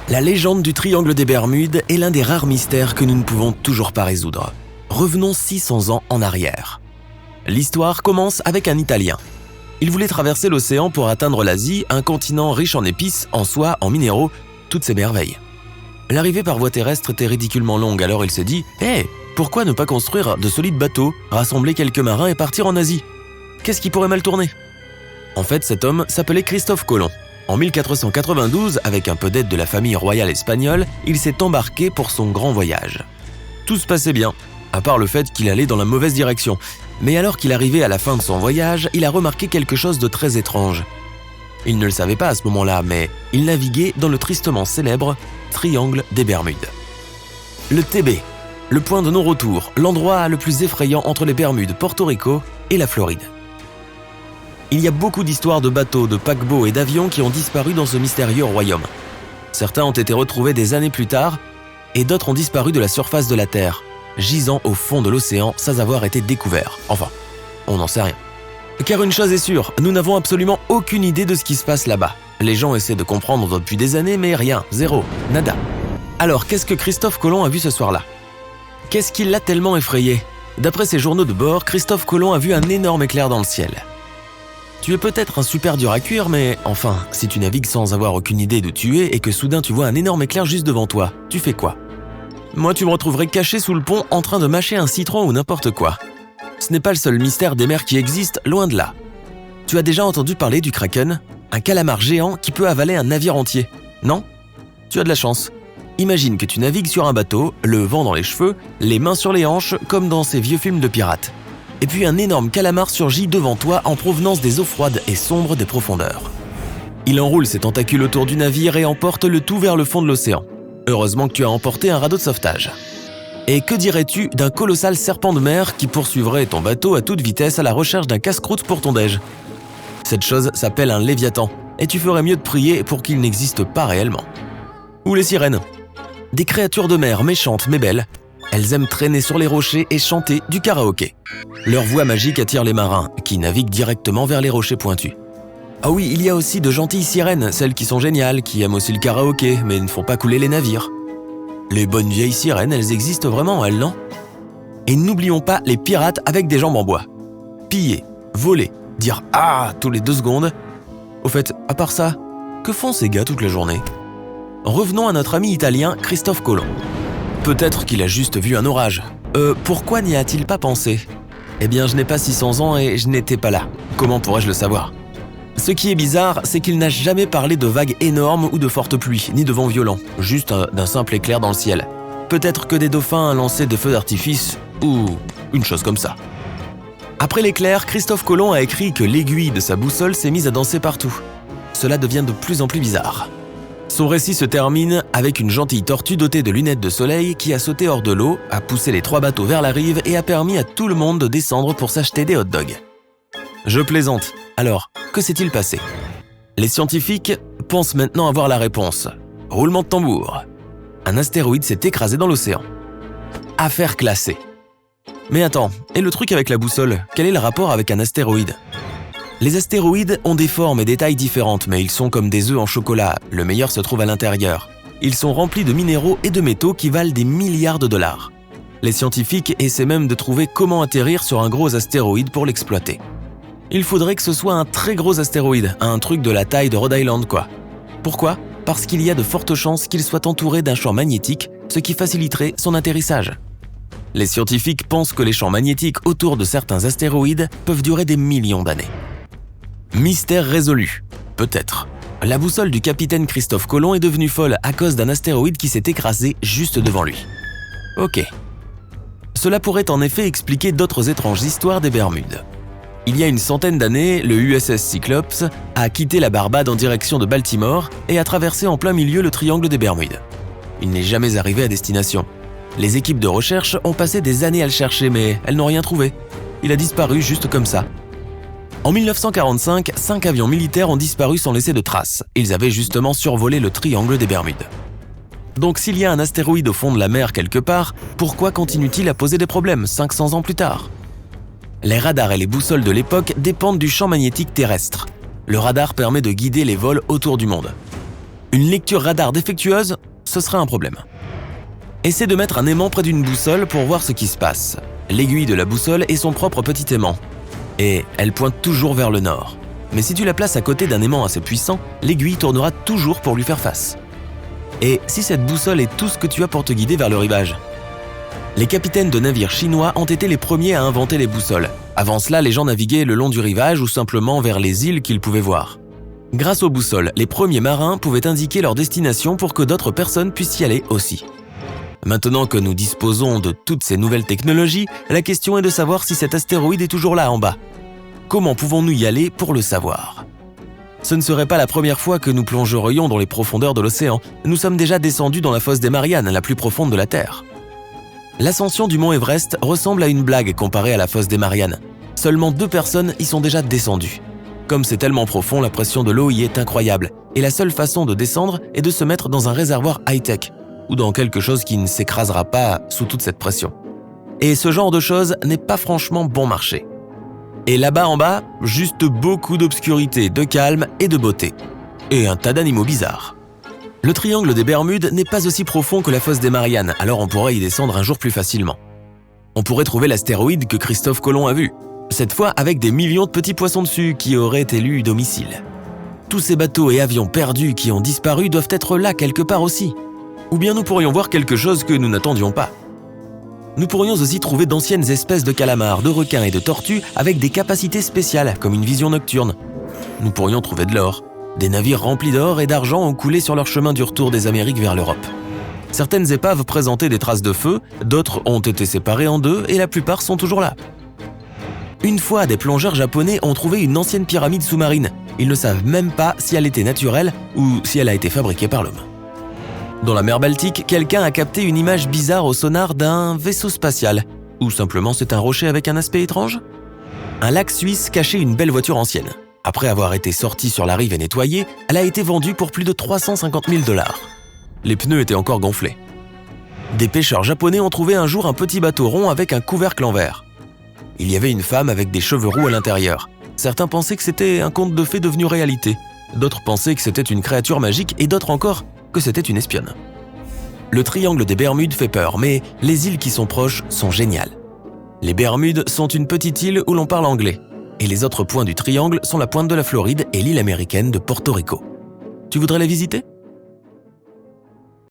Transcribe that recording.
La légende du triangle des Bermudes est l'un des rares mystères que nous ne pouvons toujours pas résoudre. Revenons 600 ans en arrière. L'histoire commence avec un Italien. Il voulait traverser l'océan pour atteindre l'Asie, un continent riche en épices, en soie, en minéraux, toutes ces merveilles. L'arrivée par voie terrestre était ridiculement longue, alors il s'est dit « Hé, pourquoi ne pas construire de solides bateaux, rassembler quelques marins et partir en Asie ? Qu'est-ce qui pourrait mal tourner ?» En fait, cet homme s'appelait Christophe Colomb. En 1492, avec un peu d'aide de la famille royale espagnole, il s'est embarqué pour son grand voyage. Tout se passait bien, à part le fait qu'il allait dans la mauvaise direction. Mais alors qu'il arrivait à la fin de son voyage, il a remarqué quelque chose de très étrange. Il ne le savait pas à ce moment-là, mais il naviguait dans le tristement célèbre Triangle des Bermudes. Le TB, le point de non-retour, l'endroit le plus effrayant entre les Bermudes, Porto Rico et la Floride. Il y a beaucoup d'histoires de bateaux, de paquebots et d'avions qui ont disparu dans ce mystérieux royaume. Certains ont été retrouvés des années plus tard, et d'autres ont disparu de la surface de la Terre, gisant au fond de l'océan sans avoir été découverts. Enfin, on n'en sait rien. Car une chose est sûre, nous n'avons absolument aucune idée de ce qui se passe là-bas. Les gens essaient de comprendre depuis des années, mais rien, zéro, nada. Alors, qu'est-ce que Christophe Colomb a vu ce soir-là ? Qu'est-ce qui l'a tellement effrayé ? D'après ses journaux de bord, Christophe Colomb a vu un énorme éclair dans le ciel. Tu es peut-être un super dur à cuire, mais enfin, si tu navigues sans avoir aucune idée d'où tu es et que soudain tu vois un énorme éclair juste devant toi, tu fais quoi ? Moi, tu me retrouverais caché sous le pont en train de mâcher un citron ou n'importe quoi. Ce n'est pas le seul mystère des mers qui existe, loin de là. Tu as déjà entendu parler du Kraken ? Un calamar géant qui peut avaler un navire entier, non ? Tu as de la chance. Imagine que tu navigues sur un bateau, le vent dans les cheveux, les mains sur les hanches, comme dans ces vieux films de pirates. Et puis un énorme calamar surgit devant toi en provenance des eaux froides et sombres des profondeurs. Il enroule ses tentacules autour du navire et emporte le tout vers le fond de l'océan. Heureusement que tu as emporté un radeau de sauvetage. Et que dirais-tu d'un colossal serpent de mer qui poursuivrait ton bateau à toute vitesse à la recherche d'un casse-croûte pour ton déj ? Cette chose s'appelle un léviathan, et tu ferais mieux de prier pour qu'il n'existe pas réellement. Ou les sirènes. Des créatures de mer méchantes mais belles. Elles aiment traîner sur les rochers et chanter du karaoké. Leur voix magique attire les marins, qui naviguent directement vers les rochers pointus. Ah oui, il y a aussi de gentilles sirènes, celles qui sont géniales, qui aiment aussi le karaoké, mais ne font pas couler les navires. Les bonnes vieilles sirènes, elles existent vraiment, elles, non ? Et n'oublions pas les pirates avec des jambes en bois. Piller, voler, dire « Ah !» tous les 2 secondes. Au fait, à part ça, que font ces gars toute la journée ? Revenons à notre ami italien Christophe Colomb. Peut-être qu'il a juste vu un orage. Pourquoi n'y a-t-il pas pensé ? Eh bien, je n'ai pas 600 ans et je n'étais pas là. Comment pourrais-je le savoir ? Ce qui est bizarre, c'est qu'il n'a jamais parlé de vagues énormes ou de fortes pluies, ni de vents violents, juste d'un simple éclair dans le ciel. Peut-être que des dauphins lançaient des feux d'artifice, ou une chose comme ça. Après l'éclair, Christophe Colomb a écrit que l'aiguille de sa boussole s'est mise à danser partout. Cela devient de plus en plus bizarre. Son récit se termine avec une gentille tortue dotée de lunettes de soleil qui a sauté hors de l'eau, a poussé les 3 bateaux vers la rive et a permis à tout le monde de descendre pour s'acheter des hot dogs. Je plaisante. Alors, que s'est-il passé ? Les scientifiques pensent maintenant avoir la réponse. Roulement de tambour. Un astéroïde s'est écrasé dans l'océan. Affaire classée. Mais attends, et le truc avec la boussole, quel est le rapport avec un astéroïde ? Les astéroïdes ont des formes et des tailles différentes, mais ils sont comme des œufs en chocolat, le meilleur se trouve à l'intérieur. Ils sont remplis de minéraux et de métaux qui valent des milliards de dollars. Les scientifiques essaient même de trouver comment atterrir sur un gros astéroïde pour l'exploiter. Il faudrait que ce soit un très gros astéroïde, un truc de la taille de Rhode Island quoi. Pourquoi ? Parce qu'il y a de fortes chances qu'il soit entouré d'un champ magnétique, ce qui faciliterait son atterrissage. Les scientifiques pensent que les champs magnétiques autour de certains astéroïdes peuvent durer des millions d'années. Mystère résolu. Peut-être. La boussole du capitaine Christophe Colomb est devenue folle à cause d'un astéroïde qui s'est écrasé juste devant lui. Ok. Cela pourrait en effet expliquer d'autres étranges histoires des Bermudes. Il y a une centaine d'années, le USS Cyclops a quitté la Barbade en direction de Baltimore et a traversé en plein milieu le triangle des Bermudes. Il n'est jamais arrivé à destination. Les équipes de recherche ont passé des années à le chercher, mais elles n'ont rien trouvé. Il a disparu juste comme ça. En 1945, 5 avions militaires ont disparu sans laisser de traces. Ils avaient justement survolé le triangle des Bermudes. Donc s'il y a un astéroïde au fond de la mer quelque part, pourquoi continue-t-il à poser des problèmes 500 ans plus tard ? Les radars et les boussoles de l'époque dépendent du champ magnétique terrestre. Le radar permet de guider les vols autour du monde. Une lecture radar défectueuse, ce serait un problème. Essaie de mettre un aimant près d'une boussole pour voir ce qui se passe. L'aiguille de la boussole est son propre petit aimant. Et elle pointe toujours vers le nord. Mais si tu la places à côté d'un aimant assez puissant, l'aiguille tournera toujours pour lui faire face. Et si cette boussole est tout ce que tu as pour te guider vers le rivage? Les capitaines de navires chinois ont été les premiers à inventer les boussoles. Avant cela, les gens naviguaient le long du rivage ou simplement vers les îles qu'ils pouvaient voir. Grâce aux boussoles, les premiers marins pouvaient indiquer leur destination pour que d'autres personnes puissent y aller aussi. Maintenant que nous disposons de toutes ces nouvelles technologies, la question est de savoir si cet astéroïde est toujours là en bas. Comment pouvons-nous y aller pour le savoir? Ce ne serait pas la première fois que nous plongerions dans les profondeurs de l'océan. Nous sommes déjà descendus dans la fosse des Mariannes, la plus profonde de la Terre. L'ascension du mont Everest ressemble à une blague comparée à la fosse des Mariannes. Seulement 2 personnes y sont déjà descendues. Comme c'est tellement profond, la pression de l'eau y est incroyable. Et la seule façon de descendre est de se mettre dans un réservoir high-tech ou dans quelque chose qui ne s'écrasera pas sous toute cette pression. Et ce genre de choses n'est pas franchement bon marché. Et là-bas en bas, juste beaucoup d'obscurité, de calme et de beauté. Et un tas d'animaux bizarres. Le triangle des Bermudes n'est pas aussi profond que la fosse des Mariannes, alors on pourrait y descendre un jour plus facilement. On pourrait trouver l'astéroïde que Christophe Colomb a vu, cette fois avec des millions de petits poissons dessus qui auraient élu domicile. Tous ces bateaux et avions perdus qui ont disparu doivent être là quelque part aussi. Ou bien nous pourrions voir quelque chose que nous n'attendions pas. Nous pourrions aussi trouver d'anciennes espèces de calamars, de requins et de tortues avec des capacités spéciales, comme une vision nocturne. Nous pourrions trouver de l'or. Des navires remplis d'or et d'argent ont coulé sur leur chemin du retour des Amériques vers l'Europe. Certaines épaves présentaient des traces de feu, d'autres ont été séparées en 2 et la plupart sont toujours là. Une fois, des plongeurs japonais ont trouvé une ancienne pyramide sous-marine. Ils ne savent même pas si elle était naturelle ou si elle a été fabriquée par l'homme. Dans la mer Baltique, quelqu'un a capté une image bizarre au sonar d'un vaisseau spatial. Ou simplement c'est un rocher avec un aspect étrange? Un lac suisse cachait une belle voiture ancienne. Après avoir été sortie sur la rive et nettoyée, elle a été vendue pour plus de 350 000 $. Les pneus étaient encore gonflés. Des pêcheurs japonais ont trouvé un jour un petit bateau rond avec un couvercle en verre. Il y avait une femme avec des cheveux roux à l'intérieur. Certains pensaient que c'était un conte de fées devenu réalité. D'autres pensaient que c'était une créature magique et d'autres encore que c'était une espionne. Le triangle des Bermudes fait peur, mais les îles qui sont proches sont géniales. Les Bermudes sont une petite île où l'on parle anglais. Et les autres points du triangle sont la pointe de la Floride et l'île américaine de Porto Rico. Tu voudrais la visiter ?